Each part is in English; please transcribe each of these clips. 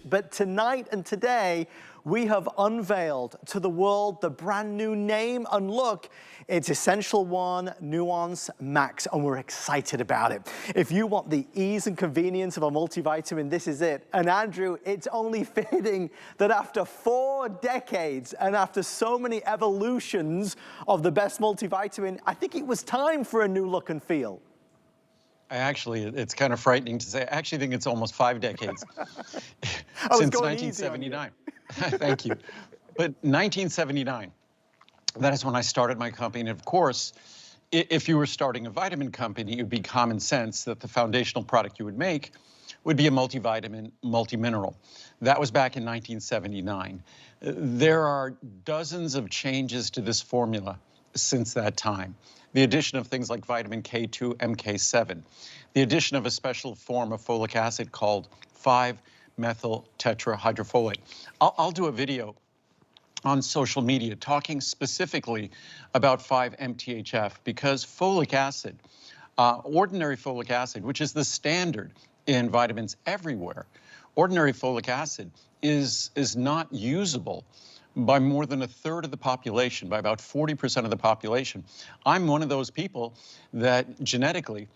But tonight and today, we have unveiled to the world the brand new name and look. It's Essential1 NUONCE Max, and we're excited about it. If you want the ease and convenience of a multivitamin, this is it. And Andrew, it's only fitting that after 4 decades and after so many evolutions of the best multivitamin, I think it was time for a new look and feel. Actually, it's kind of frightening to say. I actually think it's almost 5 decades. Since 1979. Thank you. But 1979, that is when I started my company. And of course, if you were starting a vitamin company, it would be common sense that the foundational product you would make would be a multivitamin, multimineral. That was back in 1979. There are dozens of changes to this formula since that time. The addition of things like vitamin K2, MK7, the addition of a special form of folic acid called 5-methyl tetrahydrofolate. I'll do a video on social media talking specifically about 5-MTHF because folic acid, ordinary folic acid, which is the standard in vitamins everywhere, ordinary folic acid is not usable by more than 1/3 of the population, by about 40% of the population. I'm one of those people that genetically,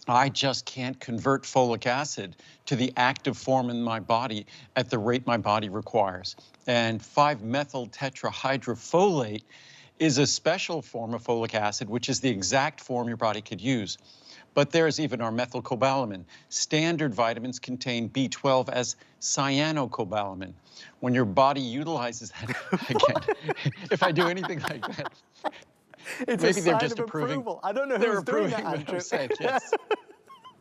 I just can't convert folic acid to the active form in my body at the rate my body requires. And 5-methyl tetrahydrofolate is a special form of folic acid, which is the exact form your body could use. But there's even our methylcobalamin. Standard vitamins contain B12 as cyanocobalamin. When your body utilizes that, again, if I do anything like that, it's maybe a they're sign just of approving. approval. I don't know They're who's doing approving that, what Andrew. I'm saying, yes.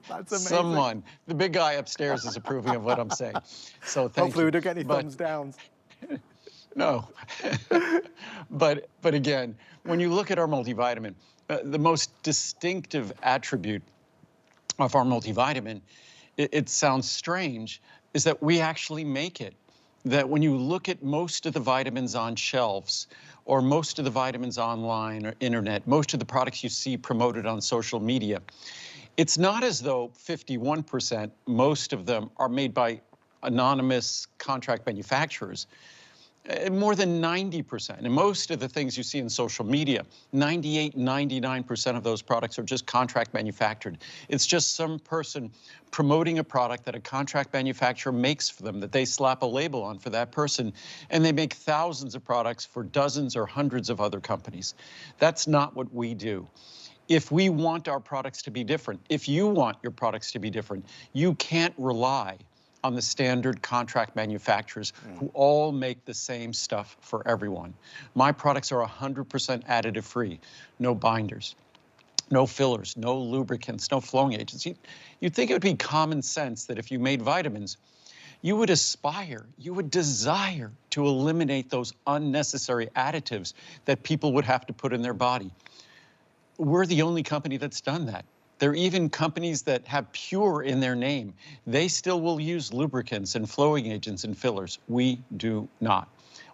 That's amazing. Someone, the big guy upstairs is approving of what I'm saying. So thank Hopefully you. we don't get any thumbs downs. No. but again, when you look at our multivitamin, the most distinctive attribute of our multivitamin, it sounds strange, is that we actually make it. That when you look at most of the vitamins on shelves, or most of the vitamins online or internet, most of the products you see promoted on social media, it's not as though 51%, most of them are made by anonymous contract manufacturers. More than 90%, and most of the things you see in social media, 98, 99% of those products are just contract manufactured. It's just some person promoting a product that a contract manufacturer makes for them, that they slap a label on for that person, and they make thousands of products for dozens or hundreds of other companies. That's not what we do. If we want our products to be different, if you want your products to be different, you can't rely on the standard contract manufacturers who all make the same stuff for everyone. My products are 100% additive free, no binders, no fillers, no lubricants, no flowing agents. You'd think it would be common sense that if you made vitamins, you would aspire, you would desire to eliminate those unnecessary additives that people would have to put in their body. We're the only company that's done that. There are even companies that have pure in their name. They still will use lubricants and flowing agents and fillers. We do not.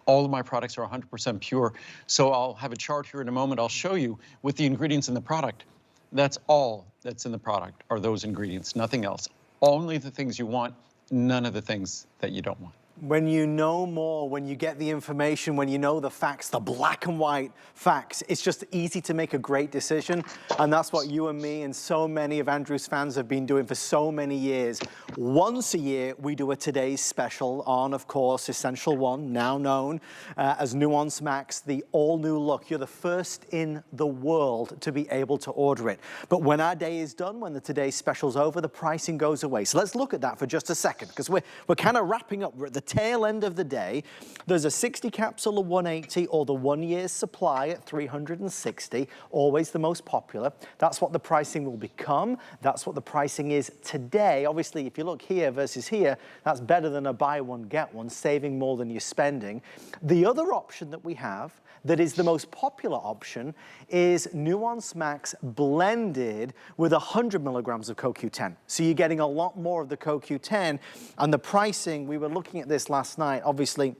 All of my products are 100% pure. So I'll have a chart here in a moment. I'll show you with the ingredients in the product. That's all that's in the product are those ingredients, nothing else. Only the things you want, none of the things that you don't want. When you know more, when you get the information, when you know the facts, the black and white facts, it's just easy to make a great decision. And that's what you and me and so many of Andrew's fans have been doing for so many years. Once a year, we do a Today's Special on, of course, Essential1, now known as NUONCE Max, the all-new look. You're the first in the world to be able to order it. But when our day is done, when the Today's Special's over, the pricing goes away. So let's look at that for just a second, because we're kind of wrapping up. We're at the tail end of the day. There's a 60 capsule at $180 or the 1 year's supply at $360, always the most popular. That's what the pricing will become. That's what the pricing is today. Obviously, if you look here versus here, that's better than a buy one, get one, saving more than you're spending. The other option that we have that is the most popular option is NUONCE Max blended with 100 milligrams of CoQ10. So you're getting a lot more of the CoQ10, and the pricing, we were looking at this last night, obviously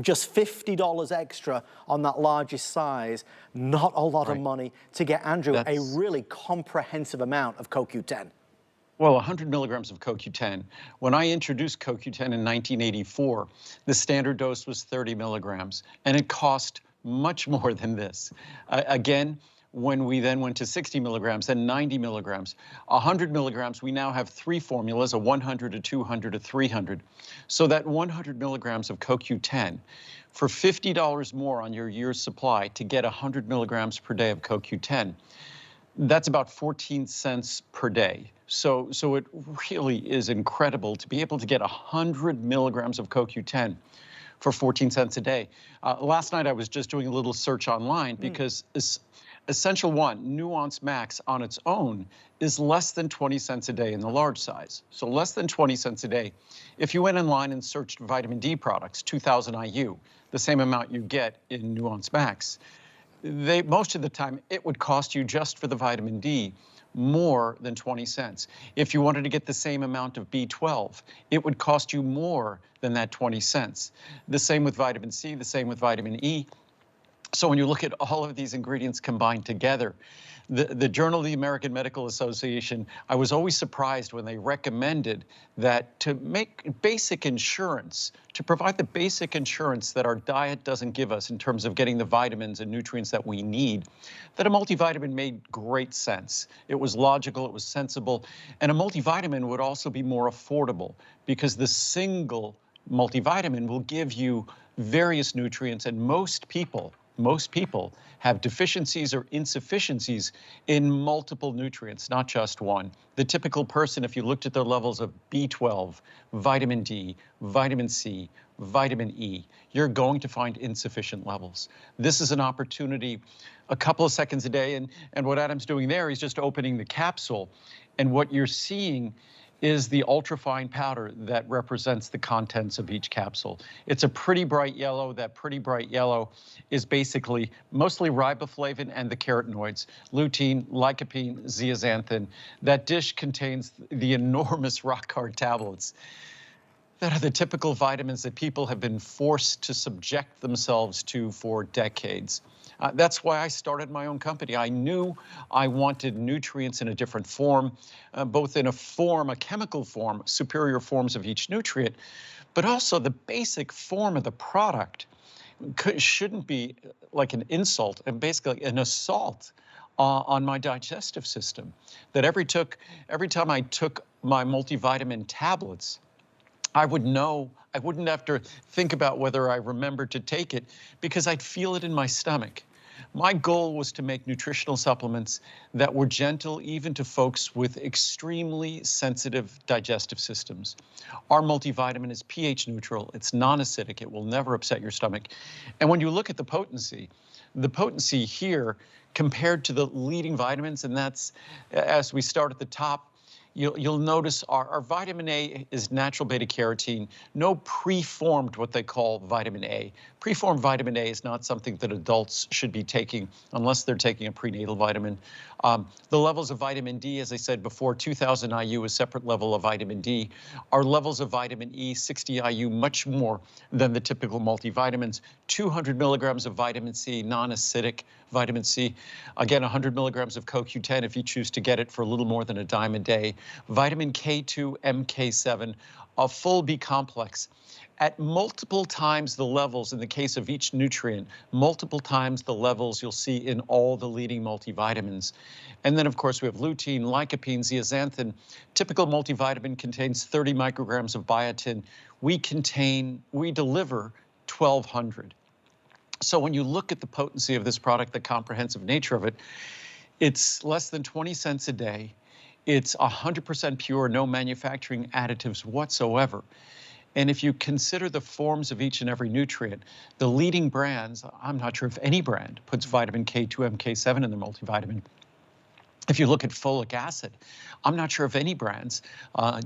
just $50 extra on that largest size, not a lot of money to get, Andrew, a really comprehensive amount of CoQ10. Well, 100 milligrams of CoQ10. When I introduced CoQ10 in 1984, the standard dose was 30 milligrams, and it cost much more than this. Again, when we then went to 60 milligrams, then 90 milligrams, 100 milligrams, we now have three formulas, a 100, a 200, a 300. So that 100 milligrams of CoQ10, for $50 more on your year's supply to get 100 milligrams per day of CoQ10, that's about 14 cents per day. So it really is incredible to be able to get 100 milligrams of CoQ10 for 14 cents a day. Last night I was just doing a little search online because Essential1 NUONCE Max on its own is less than 20 cents a day in the large size. So less than 20 cents a day. If you went online and searched vitamin D products, 2000 IU, the same amount you get in NUONCE Max, most of the time it would cost you just for the vitamin D more than 20 cents. If you wanted to get the same amount of B12, it would cost you more than that 20 cents. The same with vitamin C, the same with vitamin E. So when you look at all of these ingredients combined together, the Journal of the American Medical Association, I was always surprised when they recommended that to make basic insurance, to provide the basic insurance that our diet doesn't give us in terms of getting the vitamins and nutrients that we need, that a multivitamin made great sense. It was logical, it was sensible, and a multivitamin would also be more affordable because the single multivitamin will give you various nutrients, and most people have deficiencies or insufficiencies in multiple nutrients, not just one. The typical person, if you looked at their levels of B12, vitamin D, vitamin C, vitamin E, you're going to find insufficient levels. This is an opportunity a couple of seconds a day, and what Adam's doing there, he's just opening the capsule, and what you're seeing is the ultrafine powder that represents the contents of each capsule. It's a pretty bright yellow. That pretty bright yellow is basically mostly riboflavin and the carotenoids, lutein, lycopene, zeaxanthin. That dish contains the enormous rock-hard tablets that are the typical vitamins that people have been forced to subject themselves to for decades. That's why I started my own company. I knew I wanted nutrients in a different form, both in a chemical form, superior forms of each nutrient, but also the basic form of the product shouldn't be like an insult and basically an assault on my digestive system. That every time I took my multivitamin tablets, I would know, I wouldn't have to think about whether I remembered to take it because I'd feel it in my stomach. My goal was to make nutritional supplements that were gentle even to folks with extremely sensitive digestive systems. Our multivitamin is pH neutral, it's non-acidic, it will never upset your stomach. And when you look at the potency here compared to the leading vitamins, and that's, as we start at the top, you'll notice our vitamin A is natural beta carotene, no preformed what they call vitamin A. Preformed vitamin A is not something that adults should be taking unless they're taking a prenatal vitamin. The levels of vitamin D, as I said before, 2000 IU, a separate level of vitamin D. Our levels of vitamin E, 60 IU, much more than the typical multivitamins. 200 milligrams of vitamin C, non-acidic vitamin C. Again, 100 milligrams of CoQ10 if you choose to get it for a little more than a dime a day. Vitamin K2, MK7, a full B-complex. At multiple times the levels, in the case of each nutrient, multiple times the levels you'll see in all the leading multivitamins. And then, of course, we have lutein, lycopene, zeaxanthin. Typical multivitamin contains 30 micrograms of biotin. We deliver 1,200. So when you look at the potency of this product, the comprehensive nature of it, it's less than 20 cents a day. It's 100% pure, no manufacturing additives whatsoever. And if you consider the forms of each and every nutrient, the leading brands, I'm not sure if any brand puts vitamin K2, MK7 in their multivitamin. If you look at folic acid, I'm not sure if any brands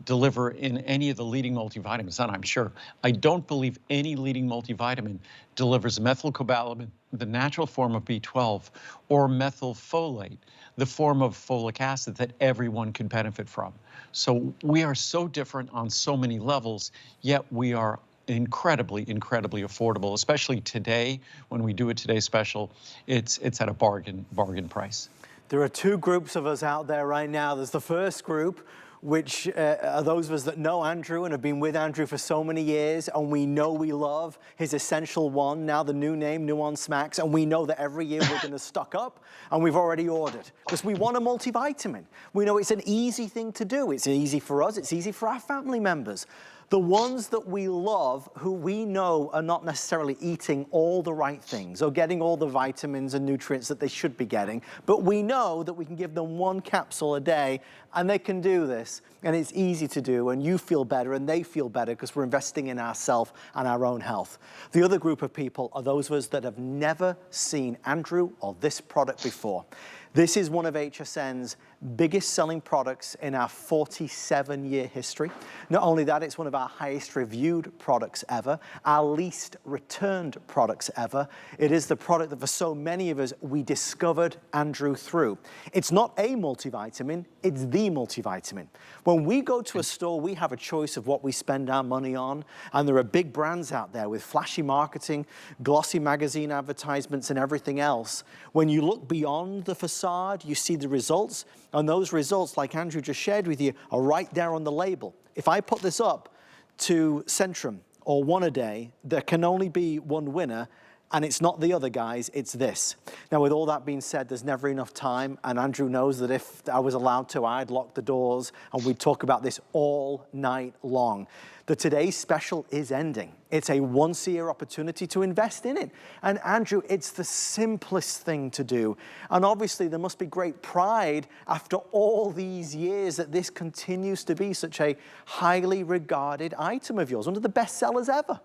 deliver in any of the leading multivitamins, and I'm sure. I don't believe any leading multivitamin delivers methylcobalamin, the natural form of B12, or methylfolate, the form of folic acid that everyone can benefit from. So we are so different on so many levels, yet we are incredibly, incredibly affordable, especially today. When we do a Today Special, it's at a bargain price. There are two groups of us out there right now. There's the first group which are those of us that know Andrew and have been with Andrew for so many years, and we know we love his Essential1, now the new name, Nuance Max, and we know that every year we're gonna stock up, and we've already ordered, because we want a multivitamin. We know it's an easy thing to do. It's easy for us, it's easy for our family members. The ones that we love, who we know are not necessarily eating all the right things or getting all the vitamins and nutrients that they should be getting, but we know that we can give them one capsule a day and they can do this, and it's easy to do, and you feel better and they feel better because we're investing in ourselves and our own health. The other group of people are those of us that have never seen Andrew or this product before. This is one of HSN's biggest selling products in our 47-year history. Not only that, it's one of our highest reviewed products ever, our least returned products ever. It is the product that for so many of us, we discovered Andrew through. It's not a multivitamin, it's the multivitamin. When we go to a store, we have a choice of what we spend our money on, and there are big brands out there with flashy marketing, glossy magazine advertisements, and everything else. When you look beyond the facade, you see the results, and those results, like Andrew just shared with you, are right there on the label. If I put this up to Centrum or One A Day, there can only be one winner, and it's not the other guys, it's this. Now, with all that being said, there's never enough time, and Andrew knows that if I was allowed to, I'd lock the doors, and we'd talk about this all night long. The today's special is ending. It's a once-a-year opportunity to invest in it. And Andrew, it's the simplest thing to do. And obviously, there must be great pride after all these years that this continues to be such a highly regarded item of yours, one of the best sellers ever.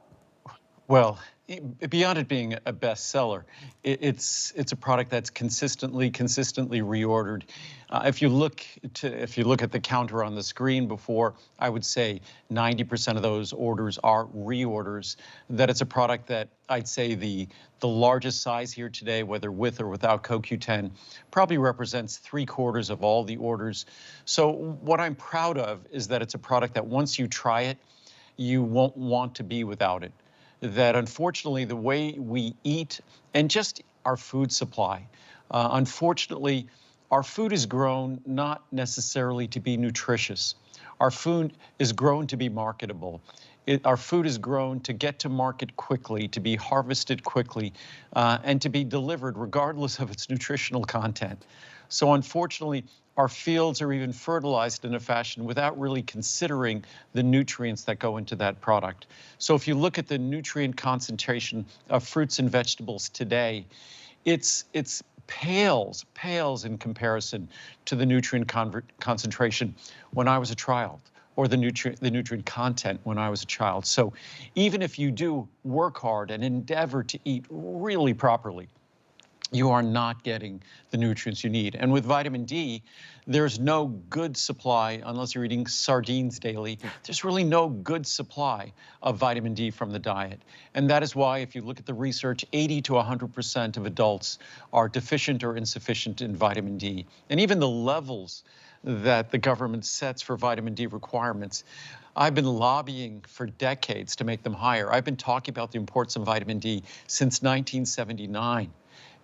Well, beyond it being a bestseller, it's a product that's consistently reordered. If you look at the counter on the screen before, I would say 90% of those orders are reorders. That it's a product that I'd say the largest size here today, whether with or without CoQ10, probably represents 3/4 of all the orders. So what I'm proud of is that it's a product that once you try it, you won't want to be without it. That unfortunately the way we eat and just our food supply, unfortunately, our food is grown not necessarily to be nutritious. Our food is grown to be marketable. Our food is grown to get to market quickly, to be harvested quickly, and to be delivered regardless of its nutritional content. So unfortunately, our fields are even fertilized in a fashion without really considering the nutrients that go into that product. So if you look at the nutrient concentration of fruits and vegetables today, it's pales in comparison to the nutrient concentration when I was a child, or the nutrient content when I was a child. So even if you do work hard and endeavor to eat really properly, you are not getting the nutrients you need. And with vitamin D, there's no good supply, unless you're eating sardines daily, there's really no good supply of vitamin D from the diet. And that is why, if you look at the research, 80 to 100% of adults are deficient or insufficient in vitamin D. And even the levels that the government sets for vitamin D requirements, I've been lobbying for decades to make them higher. I've been talking about the importance of vitamin D since 1979.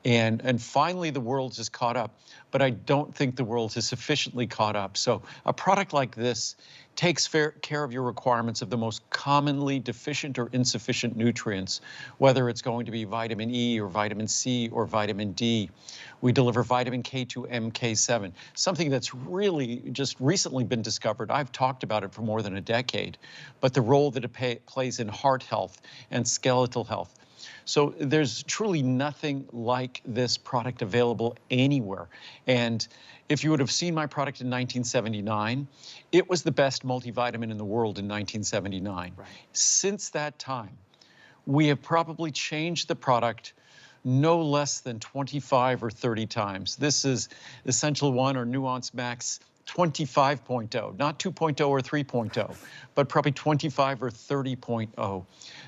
And finally, the world has caught up, but I don't think the world has sufficiently caught up. So a product like this takes care of your requirements of the most commonly deficient or insufficient nutrients, whether it's going to be vitamin E or vitamin C or vitamin D. We deliver vitamin K2, MK7, something that's really just recently been discovered. I've talked about it for more than a decade, but the role that it plays in heart health and skeletal health. So there's truly nothing like this product available anywhere. And if you would have seen my product in 1979, it was the best multivitamin in the world in 1979. Right. Since that time, we have probably changed the product no less than 25 or 30 times. This is Essential1 or Nuance Max 25.0, not 2.0 or 3.0, but probably 25 or 30.0.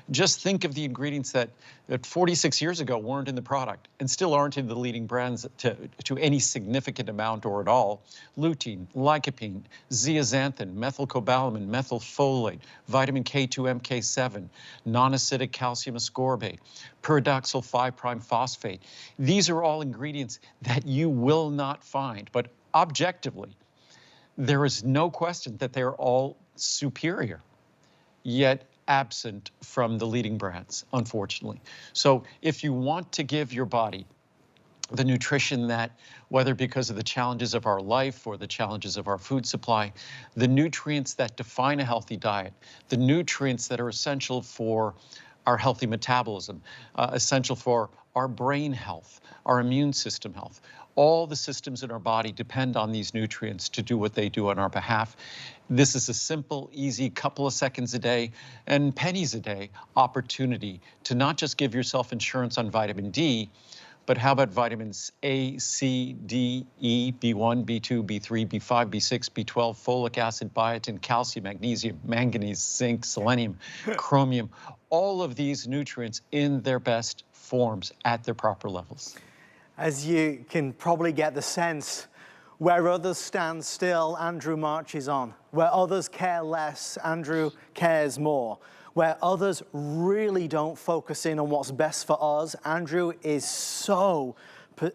Just think of the ingredients that 46 years ago weren't in the product and still aren't in the leading brands to any significant amount or at all. Lutein, lycopene, zeaxanthin, methylcobalamin, methylfolate, vitamin K2, MK7, non-acidic calcium ascorbate, pyridoxal 5' phosphate. These are all ingredients that you will not find, but objectively, there is no question that they're all superior, yet absent from the leading brands, unfortunately. So if you want to give your body the nutrition that, whether because of the challenges of our life or the challenges of our food supply, the nutrients that define a healthy diet, the nutrients that are essential for our healthy metabolism, essential for our brain health, our immune system health. All the systems in our body depend on these nutrients to do what they do on our behalf. This is a simple, easy, couple of seconds a day and pennies a day opportunity to not just give yourself insurance on vitamin D, but how about vitamins A, C, D, E, B1, B2, B3, B5, B6, B12, folic acid, biotin, calcium, magnesium, manganese, zinc, selenium, chromium, all of these nutrients in their best forms at their proper levels. As you can probably get the sense, where others stand still, Andrew marches on. Where others care less, Andrew cares more. Where others really don't focus in on what's best for us, Andrew is so,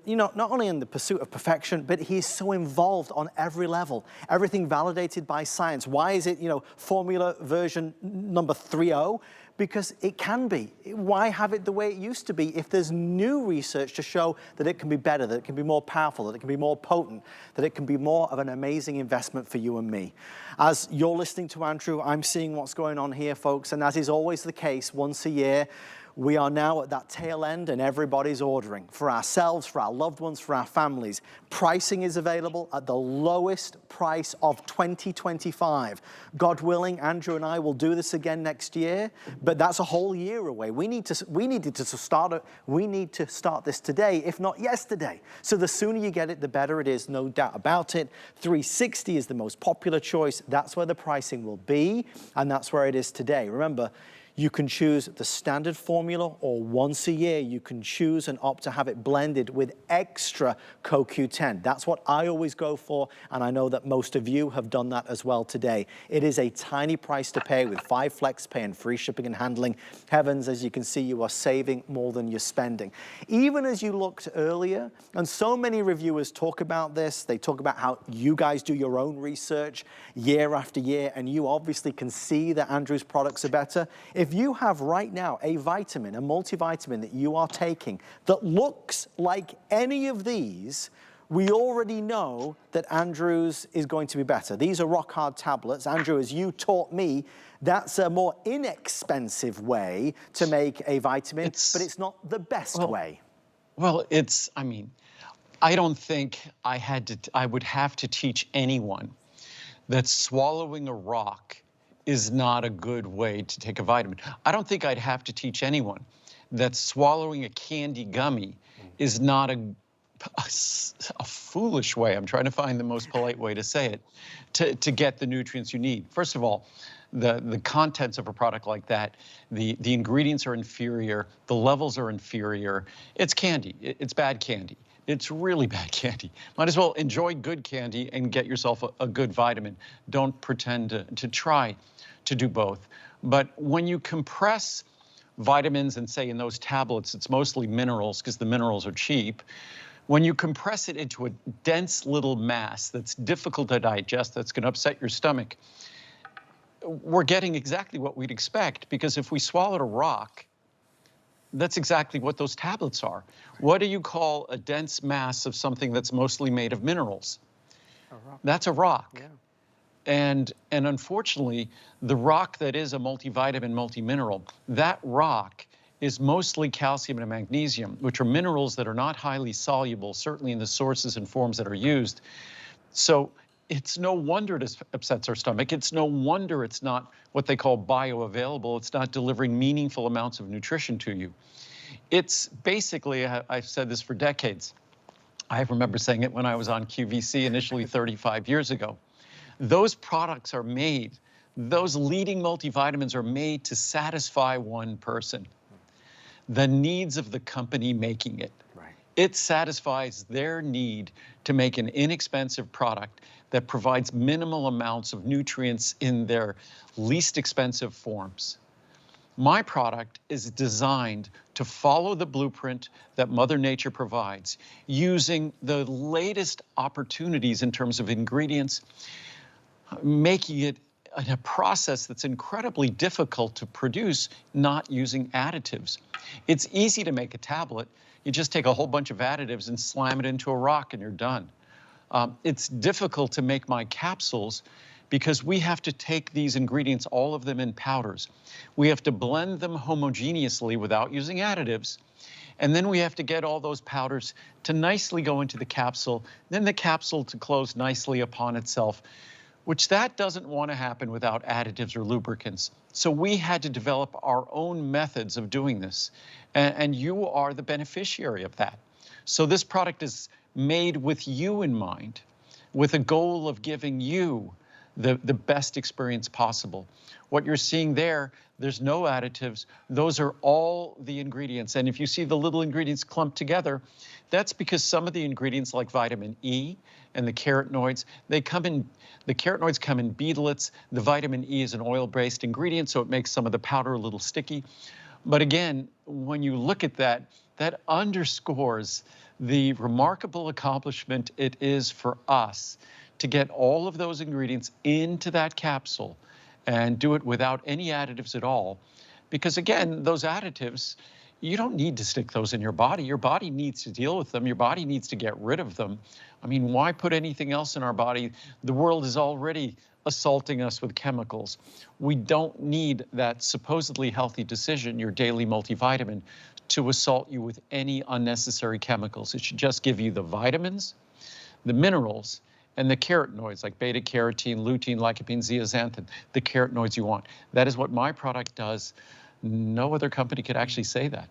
not only in the pursuit of perfection, but he's so involved on every level. Everything validated by science. Why is it, formula version number 3.0? Because it can be. Why have it the way it used to be if there's new research to show that it can be better, that it can be more powerful, that it can be more potent, that it can be more of an amazing investment for you and me? As you're listening to Andrew, I'm seeing what's going on here, folks, and as is always the case, once a year, we are now at that tail end and everybody's ordering for ourselves, for our loved ones, for our families. Pricing is available at the lowest price of 2025. God willing, Andrew and I will do this again next year, but that's a whole year away. We need to start this today, if not yesterday. So the sooner you get it, the better it is, no doubt about it. 360 is the most popular choice. That's where the pricing will be, and that's where it is today. Remember, you can choose the standard formula, or once a year you can choose and opt to have it blended with extra CoQ10. That's what I always go for, and I know that most of you have done that as well today. It is a tiny price to pay with 5 flex pay and free shipping and handling. Heavens, as you can see, you are saving more than you're spending. Even as you looked earlier, and so many reviewers talk about this, they talk about how you guys do your own research year after year, and you obviously can see that Andrew's products are better. If you have right now a vitamin, a multivitamin that you are taking that looks like any of these, we already know that Andrew's is going to be better. These are rock hard tablets. Andrew, as you taught me, that's a more inexpensive way to make a vitamin, but it's not the best way. Well, I don't think I would have to teach anyone that swallowing a rock is not a good way to take a vitamin. I don't think I'd have to teach anyone that swallowing a candy gummy is not a foolish way, I'm trying to find the most polite way to say it, to get the nutrients you need. First of all, the contents of a product like that, the ingredients are inferior, the levels are inferior. It's candy, it's bad candy. It's really bad candy. Might as well enjoy good candy and get yourself a good vitamin. Don't pretend to try to do both. But when you compress vitamins and say in those tablets, it's mostly minerals because the minerals are cheap. When you compress it into a dense little mass that's difficult to digest, that's going to upset your stomach, we're getting exactly what we'd expect, because if we swallowed a rock, that's exactly what those tablets are. What do you call a dense mass of something that's mostly made of minerals? A rock. That's a rock. Yeah. And unfortunately, the rock that is a multivitamin, multimineral, that rock is mostly calcium and magnesium, which are minerals that are not highly soluble, certainly in the sources and forms that are used. So it's no wonder it upsets our stomach. It's no wonder it's not what they call bioavailable. It's not delivering meaningful amounts of nutrition to you. It's basically, I've said this for decades. I remember saying it when I was on QVC initially 35 years ago. Those products are made, those leading multivitamins are made to satisfy one person, the needs of the company making it. Right. It satisfies their need to make an inexpensive product that provides minimal amounts of nutrients in their least expensive forms. My product is designed to follow the blueprint that Mother Nature provides, using the latest opportunities in terms of ingredients, making it in a process that's incredibly difficult to produce not using additives. It's easy to make a tablet. You just take a whole bunch of additives and slam it into a rock and you're done. It's difficult to make my capsules because we have to take these ingredients, all of them in powders. We have to blend them homogeneously without using additives. And then we have to get all those powders to nicely go into the capsule, then the capsule to close nicely upon itself, which that doesn't want to happen without additives or lubricants. So we had to develop our own methods of doing this. And you are the beneficiary of that. So this product is made with you in mind, with a goal of giving you the best experience possible. What you're seeing there, there's no additives. Those are all the ingredients. And if you see the little ingredients clumped together, that's because some of the ingredients like vitamin E and the carotenoids, the carotenoids come in beetles. The vitamin E is an oil-based ingredient, so it makes some of the powder a little sticky. But again, when you look at that, that underscores the remarkable accomplishment it is for us to get all of those ingredients into that capsule and do it without any additives at all. Because again, those additives, you don't need to stick those in your body. Your body needs to deal with them. Your body needs to get rid of them. I mean, why put anything else in our body? The world is already assaulting us with chemicals. We don't need that supposedly healthy decision, your daily multivitamin, to assault you with any unnecessary chemicals. It should just give you the vitamins, the minerals, and the carotenoids like beta carotene, lutein, lycopene, zeaxanthin, the carotenoids you want. That is what my product does. No other company could actually say that.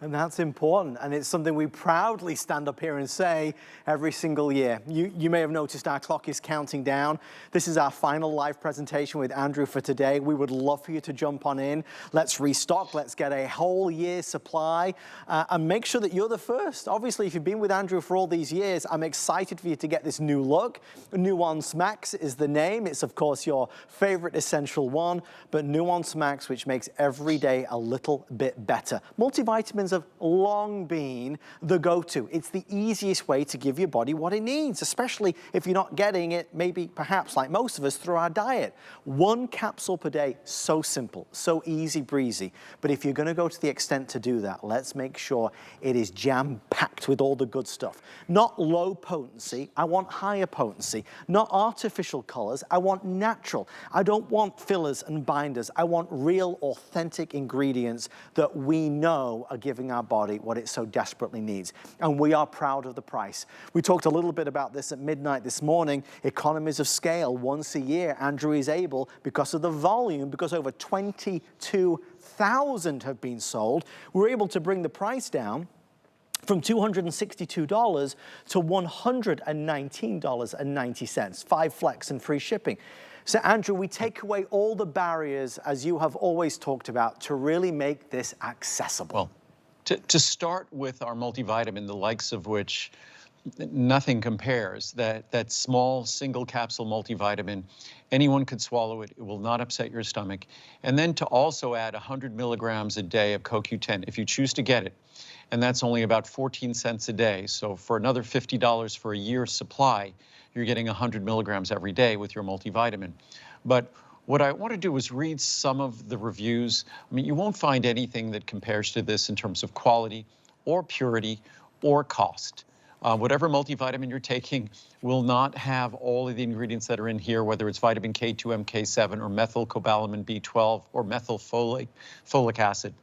And that's important, and it's something we proudly stand up here and say every single year. You may have noticed our clock is counting down. This is our final live presentation with Andrew for today. We would love for you to jump on in. Let's restock, let's get a whole year's supply, and make sure that you're the first. Obviously, if you've been with Andrew for all these years, I'm excited for you to get this new look. Nuance Max is the name. It's, of course, your favorite Essential One, but Nuance Max, which makes every day a little bit better. Multivitamins have long been the go-to. It's the easiest way to give your body what it needs, especially if you're not getting it, maybe perhaps like most of us, through our diet. One capsule per day, so simple, so easy breezy. But if you're gonna go to the extent to do that, let's make sure it is jam-packed with all the good stuff. Not low potency, I want higher potency. Not artificial colors, I want natural. I don't want fillers and binders. I want real, authentic ingredients that we know are giving our body what it so desperately needs. And we are proud of the price. We talked a little bit about this at midnight this morning. Economies of scale. Once a year, Andrew is able, because of the volume, because over 22,000 have been sold, we're able to bring the price down from $262 to $119.90, 5 flex and free shipping. So Andrew, we take away all the barriers, as you have always talked about, to really make this accessible. Well, to start with our multivitamin, the likes of which nothing compares, that small single capsule multivitamin, anyone could swallow it. It will not upset your stomach. And then to also add 100 milligrams a day of CoQ10 if you choose to get it. And that's only about 14 cents a day. So for another $50 for a year's supply, you're getting 100 milligrams every day with your multivitamin. But what I want to do is read some of the reviews. I mean, you won't find anything that compares to this in terms of quality or purity or cost. Whatever multivitamin you're taking will not have all of the ingredients that are in here, whether it's vitamin K2, MK7, or methylcobalamin B12, or folic acid,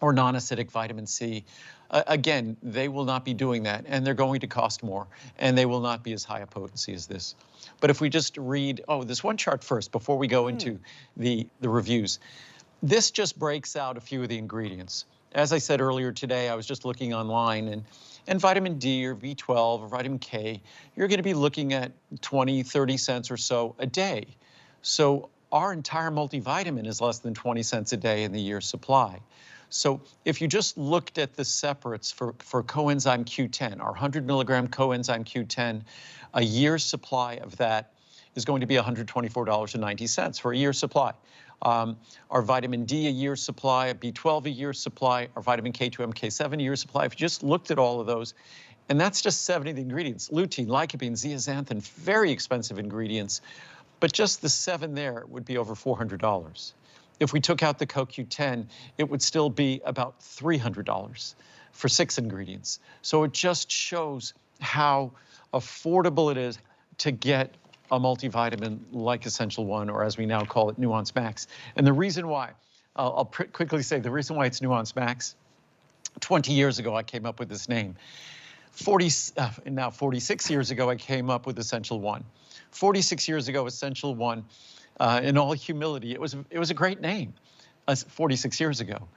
or non-acidic vitamin C. Again, they will not be doing that, and they're going to cost more, and they will not be as high a potency as this. But if we just read, this one chart first before we go into the reviews. This just breaks out a few of the ingredients. As I said earlier today, I was just looking online, and vitamin D or B12 or vitamin K, you're going to be looking at 20, 30 cents or so a day. So our entire multivitamin is less than 20 cents a day in the year's supply. So if you just looked at the separates for Coenzyme Q10, our 100 milligram Coenzyme Q10, a year's supply of that is going to be $124.90 for a year's supply. Our vitamin D, a year's supply, a B12, a year's supply, our vitamin K2, MK7, a year's supply. If you just looked at all of those, and that's just 70 of the ingredients. Lutein, lycopene, zeaxanthin, very expensive ingredients. but just the 7 there would be over $400. If we took out the CoQ10, it would still be about $300 for 6 ingredients. So it just shows how affordable it is to get a multivitamin like Essential1, or as we now call it, Nuance Max. And the reason why, I'll quickly say the reason why it's Nuance Max, 20 years ago I came up with this name. 46 years ago I came up with Essential1. 46 years ago, Essential1, in all humility, it was a great name 46 years ago.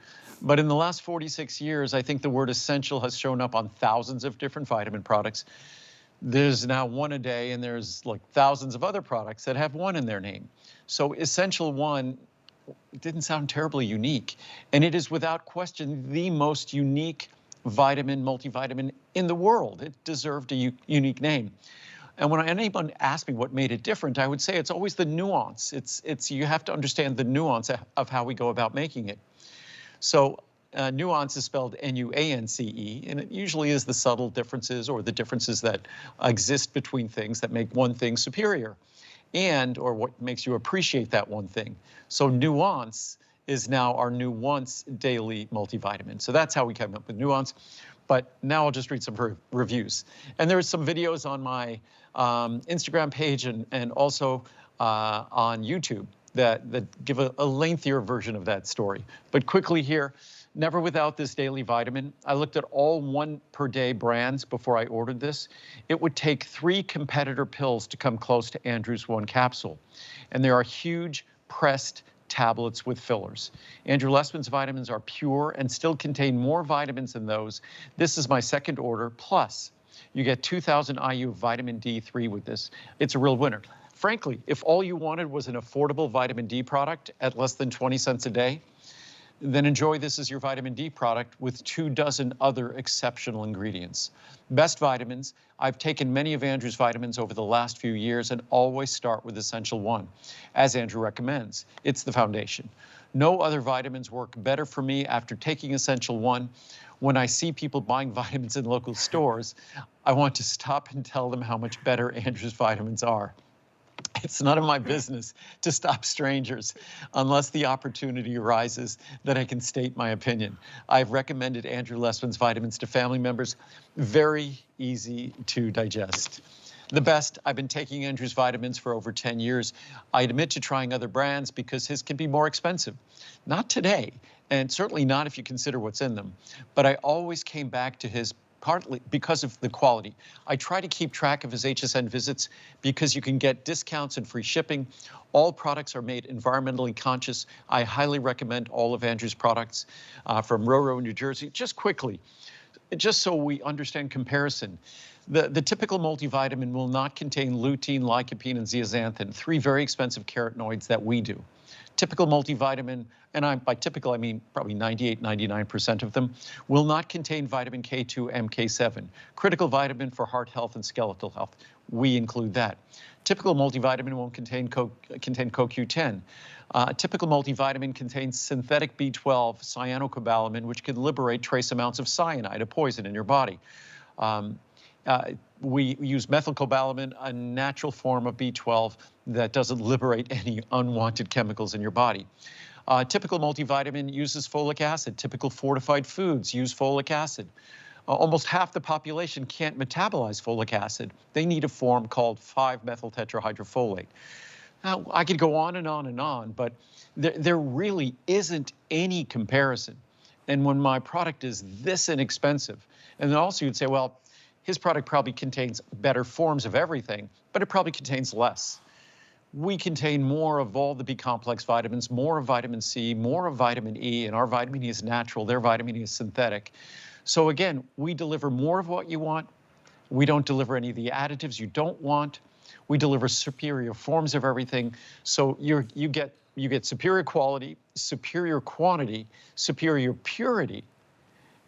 But in the last 46 years, I think the word essential has shown up on thousands of different vitamin products. There's now one a day, and there's like thousands of other products that have one in their name. So Essential1 didn't sound terribly unique. And it is without question the most unique multivitamin in the world. It deserved a unique name. And when anyone asks me what made it different, I would say it's always the nuance. You have to understand the nuance of how we go about making it. So nuance is spelled N-U-A-N-C-E, and it usually is the subtle differences or the differences that exist between things that make one thing superior, or what makes you appreciate that one thing. So nuance is now our Nuance daily multivitamin. So that's how we came up with nuance. But now I'll just read some reviews. And there's some videos on my Instagram page and also on YouTube that give a lengthier version of that story. But quickly here, never without this daily vitamin. I looked at all 1 per day brands before I ordered this. It would take 3 competitor pills to come close to Andrew's 1 capsule. And there are huge pressed tablets with fillers. Andrew Lessman's vitamins are pure and still contain more vitamins than those. This is my second order, plus you get 2,000 IU of vitamin D3 with this. It's a real winner. Frankly, if all you wanted was an affordable vitamin D product at less than 20 cents a day, then enjoy this as your vitamin D product with 24 other exceptional ingredients. Best vitamins. I've taken many of Andrew's vitamins over the last few years and always start with Essential1. As Andrew recommends, it's the foundation. No other vitamins work better for me after taking Essential1. When I see people buying vitamins in local stores, I want to stop and tell them how much better Andrew's vitamins are. It's none of my business to stop strangers unless the opportunity arises that I can state my opinion. I've recommended Andrew Lessman's vitamins to family members. Very easy to digest. The best, I've been taking Andrew's vitamins for over 10 years. I admit to trying other brands because his can be more expensive. Not today, and certainly not if you consider what's in them. But I always came back to his partly because of the quality. I try to keep track of his HSN visits because you can get discounts and free shipping. All products are made environmentally conscious. I highly recommend all of Andrew's products from Roro, New Jersey. Just quickly, just so we understand comparison, the typical multivitamin will not contain lutein, lycopene, and zeaxanthin, 3 very expensive carotenoids that we do. Typical multivitamin, and by typical I mean probably 98, 99% of them, will not contain vitamin K2, MK7, critical vitamin for heart health and skeletal health. We include that. Typical multivitamin won't contain CoQ10. Typical multivitamin contains synthetic B12, cyanocobalamin, which can liberate trace amounts of cyanide, a poison in your body. We use methylcobalamin, a natural form of B12 that doesn't liberate any unwanted chemicals in your body. Typical multivitamin uses folic acid. Typical fortified foods use folic acid. Almost half the population can't metabolize folic acid. They need a form called 5-methyl tetrahydrofolate. Now, I could go on and on and on, but there really isn't any comparison. And when my product is this inexpensive, and then also you'd say, well, his product probably contains better forms of everything, but it probably contains less. We contain more of all the B-complex vitamins, more of vitamin C, more of vitamin E, and our vitamin E is natural, their vitamin E is synthetic. So again, we deliver more of what you want. We don't deliver any of the additives you don't want. We deliver superior forms of everything. So you get superior quality, superior quantity, superior purity,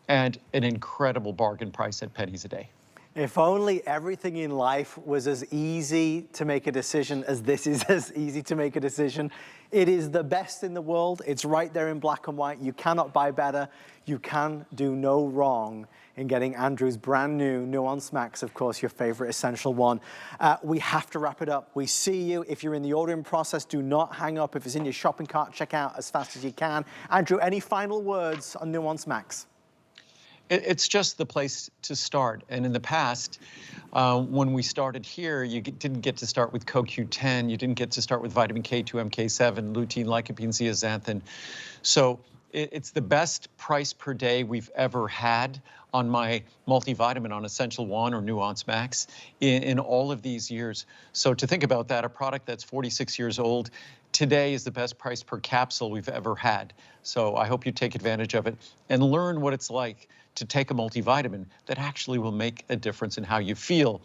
and an incredible bargain price at pennies a day. If only everything in life was as easy to make a decision as this is as easy to make a decision. It is the best in the world. It's right there in black and white. You cannot buy better. You can do no wrong in getting Andrew's brand new Nuance Max, of course, your favorite Essential One. We have to wrap it up. We see you. If you're in the ordering process, do not hang up. If it's in your shopping cart, check out as fast as you can. Andrew, any final words on Nuance Max? It's just the place to start. And in the past, when we started here, you didn't get to start with CoQ10, you didn't get to start with vitamin K2, MK7, lutein, lycopene, zeaxanthin. So it's the best price per day we've ever had on my multivitamin on Essential1 or Nuance Max in all of these years. So to think about that, a product that's 46 years old today is the best price per capsule we've ever had. So I hope you take advantage of it and learn what it's like to take a multivitamin that actually will make a difference in how you feel.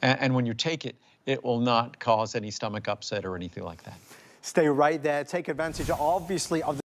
And when you take it, it will not cause any stomach upset or anything like that. Stay right there. Take advantage, obviously, of the